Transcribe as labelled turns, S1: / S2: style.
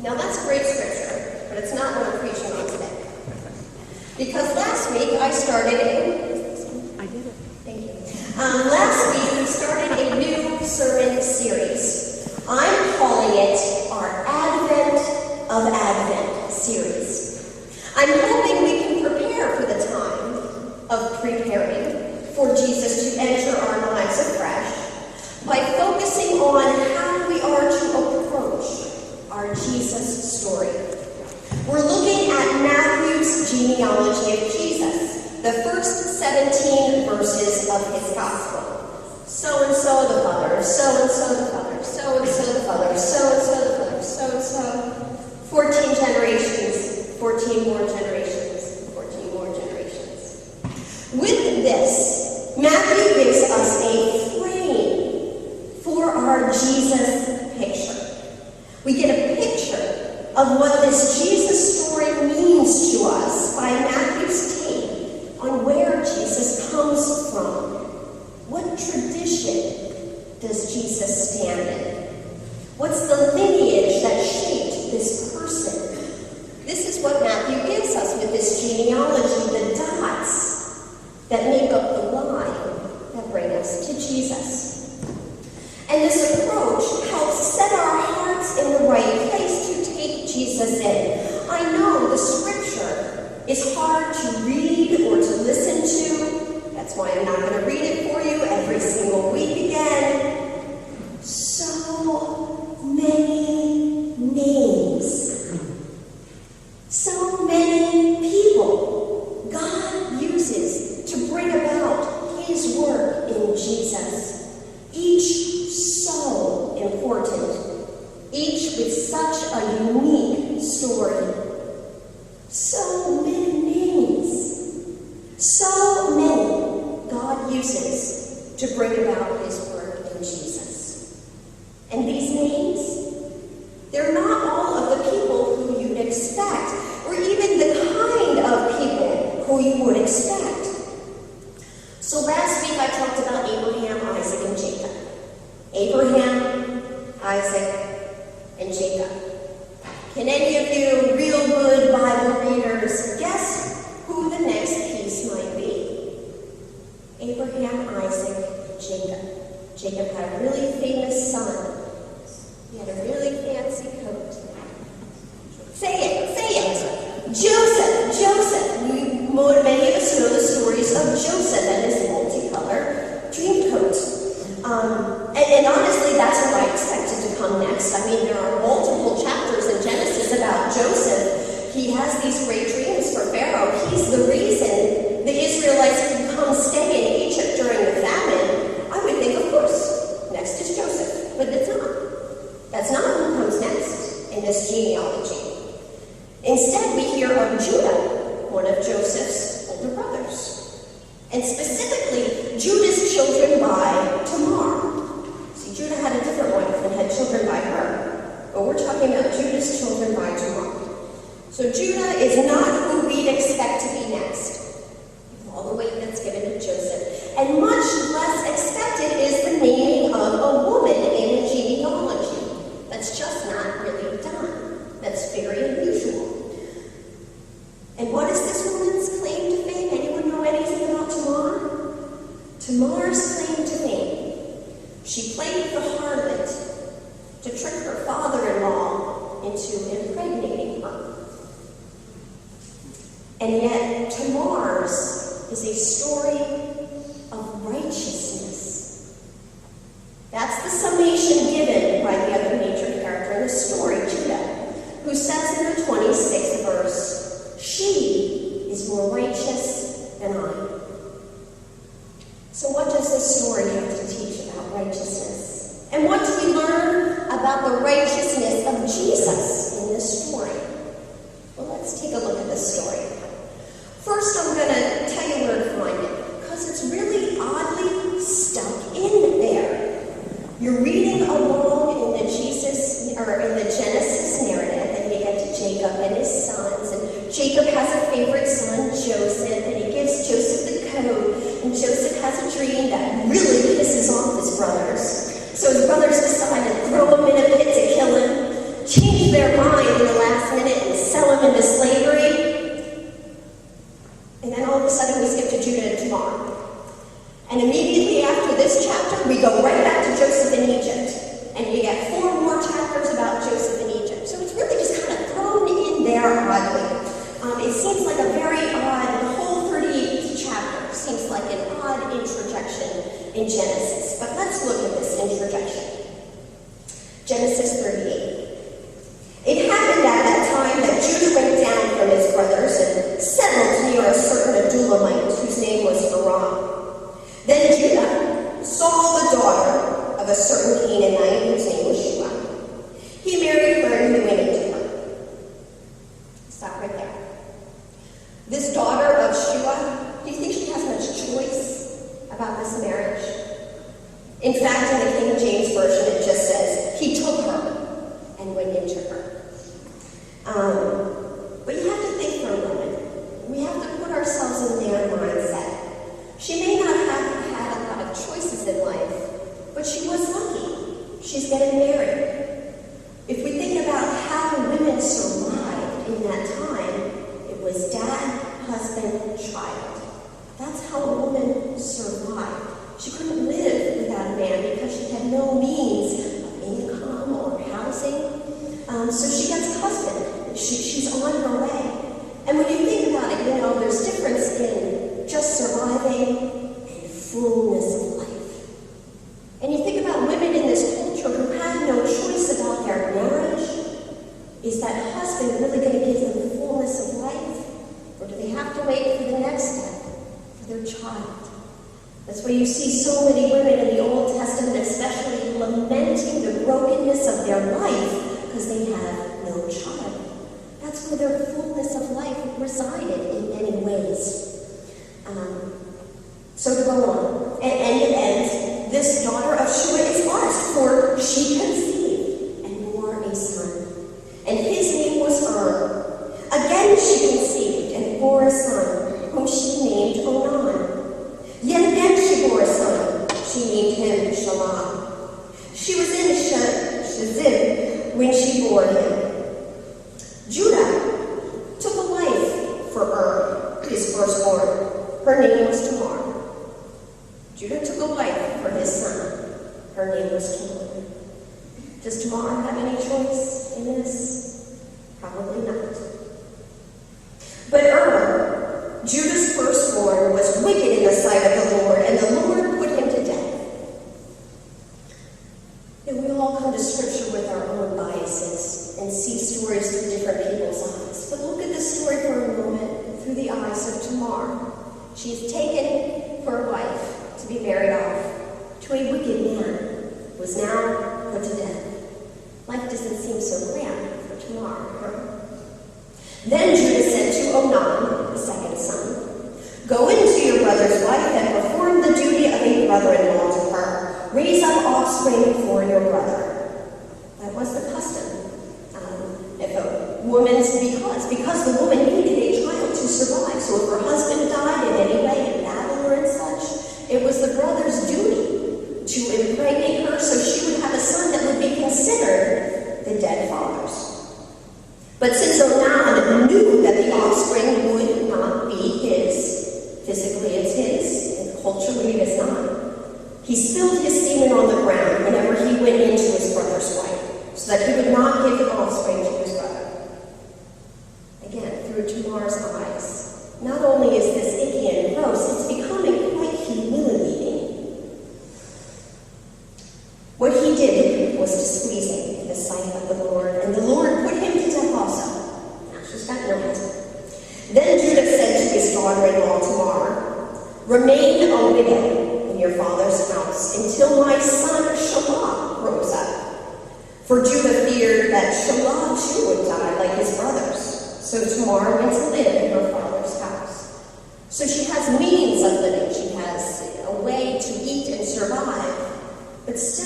S1: Now that's a great scripture, but it's not what I'm preaching on today. Because last week I started last week we started a new sermon series. I'm calling it our Advent of Advent series. I'm hoping we can prepare for the time of preparing for Jesus to enter our lives afresh by focusing on how we are to approach our Jesus story. We're looking at Matthew's genealogy of Jesus, the first 17 verses of his gospel. So-and-so the father, so-and-so the father, so-and-so the father, so-and-so the father, so-and-so. 14 generations, 14 more generations, 14 more generations. With this, Matthew gives us a frame for our Jesus picture. We get a picture of what this Jesus story means to us by Matthew's take on where Jesus comes from. What tradition does Jesus stand in? What's the lineage that shaped this person? This is what Matthew gives us with this genealogy, the dots that make up the line that bring us to Jesus. And this approach helps set our hearts in the right place to take Jesus in. I know the scripture is hard to read or to listen to. That's why I'm not going to read it for you every single week again. So many names. So many people God uses to bring about his work in Jesus. Each so important, each with such a unique story. So many names, so many God uses to bring about his work in Jesus. And these names, they're not all of the people who you'd expect, or even the kind of people who you would expect. So last week I talked about Abraham, Isaac, and Jacob. Abraham, Isaac, and Jacob. Can any of you real good Bible readers guess who the next piece might be? Abraham, Isaac, and Jacob. Jacob had a really famous son. He had a really fancy coat. Say it. Joseph. Many of us know the stories of Joseph and his multicolored dream coat. And honestly, that's what I expected to come next. I mean, there are multiple chapters in Genesis about Joseph. He has these great dreams for Pharaoh. He's the reason the Israelites could come stay in Egypt during the famine. I would think, of course, next is Joseph. But it's not. That's not who comes next in this genealogy. Instead, we hear of Judah, one of Joseph's older brothers. And specifically, Judah's children by Tamar. See, Judah had a different wife and had children by her. But we're talking about Judah's children by Tamar. So Judah is not who we'd expect to be next. All the weight that's given to Joseph. And much less expected is the naming of a woman in the genealogy. That's just not really done. That's very unusual. And what is this woman's claim to fame? Anyone know anything about Tamar? Tamar's claim to fame. She played the harlot to trick her father-in-law into impregnating her. And yet, Tamar's is a story of righteousness. That's the summation given by the other major character in the story, Judah, who says in the 26th verse, "She is more righteous than I." So what does this story have to teach about righteousness? And what do we learn about the righteousness of Jesus in this story? Well, let's take a look at this story. First, I'm going to tell you where to find it, because it's really oddly stuck in there. You're reading along in the Genesis narrative, and you get to Jacob and his sons, and Jacob has a favorite son, Joseph, and he gives Joseph the coat, and Joseph has a dream that really pisses off his brothers. So his brothers decide to throw him in a pit to kill him. change their mind in the last minute and sell them into slavery. And then all of a sudden we skip to Judah and Tamar. And immediately after this chapter, we go right back to Joseph in Egypt. And you get 4 more chapters about Joseph in Egypt. So it's really just kind of thrown in there oddly. It seems like a very odd, the whole 38th chapter seems like an odd introduction in Genesis. But let's look at this introduction. Genesis 38. It happened at that time that Judah went down from his brothers and settled near a certain Adulamite whose name was Haran. Then Judah saw the daughter of a certain Canaanite whose name was Shua. He married her and he went into her. Stop right there. This daughter of Shua, do you think she has much choice about this marriage? In fact, in the King James Version, it just says, he took her and went into her. But you have to think for a moment. We have to put ourselves in their mindset. She may not have had a lot of choices in life, but she was lucky. She's getting married. If we think about how women survived in that time, it was dad, husband, child. That's how a woman survived. She couldn't live without a man because she had no means of income or housing. So she gets a husband. She's on her way. And when you think about it, there's difference in just surviving and fullness of life. And you think about women in this culture who had no choice about their marriage. Is that husband really going to give them the fullness of life? Or do they have to wait for the next step, for their child? That's why you see so many women in the Old Testament especially lamenting the brokenness of their life because they have no child. That's where their fullness of life resided in many ways. So to go on, and it ends, this daughter of Shua is blessed, for she conceived and bore a son. And his name was Again she conceived and bore a son, whom she named Onan. Yet again she bore a son. She named him Shelah. She was in Shazim when she bore him. Judah took a wife for his firstborn. Her name was Tamar. Judah took a wife for his son. Her name was Tamar. Does Tamar have any choice in this? Probably not. But Judah's firstborn, was wicked in the sight of the Lord, and the Lord put him to death. And we all come to Scripture with our own biases and see stories through different people's eyes. But look at the story for a moment through the eyes of Tamar. She is taken for a wife to be married off to a wicked man who is now put to death. Life doesn't seem so grand for Tamar, huh? Then Judah said to Onan, the second son, "Go into your brother's wife and perform the duty of a brother-in-law to her. Raise up offspring for your brother." That was the custom. If a woman's because the woman needed a child to survive. So if her husband died in any way, in battle or in such, it was the brother's duty to impregnate her so she would have a son that would be considered the dead father's. But since Onan knew that the offspring would not be his, physically it's his, and culturally it is not, he spilled his semen on the ground whenever he went into his brother's wife, so that he would not give offspring to his brother. Again, through Tamar's eyes, not only is this icky and gross, it's becoming quite humiliating. What he did was displeasing in the sight of the Lord, and the Lord put him to death also. Now she's got no husband. Then Judah said to his daughter-in-law Tamar, "Remain a widow in your father's house until my son Shelah grows up." For Judah feared that Shelah too would die like his brothers. So Tamar went to live in her father's house. So she has means of living. She has a way to eat and survive. But still,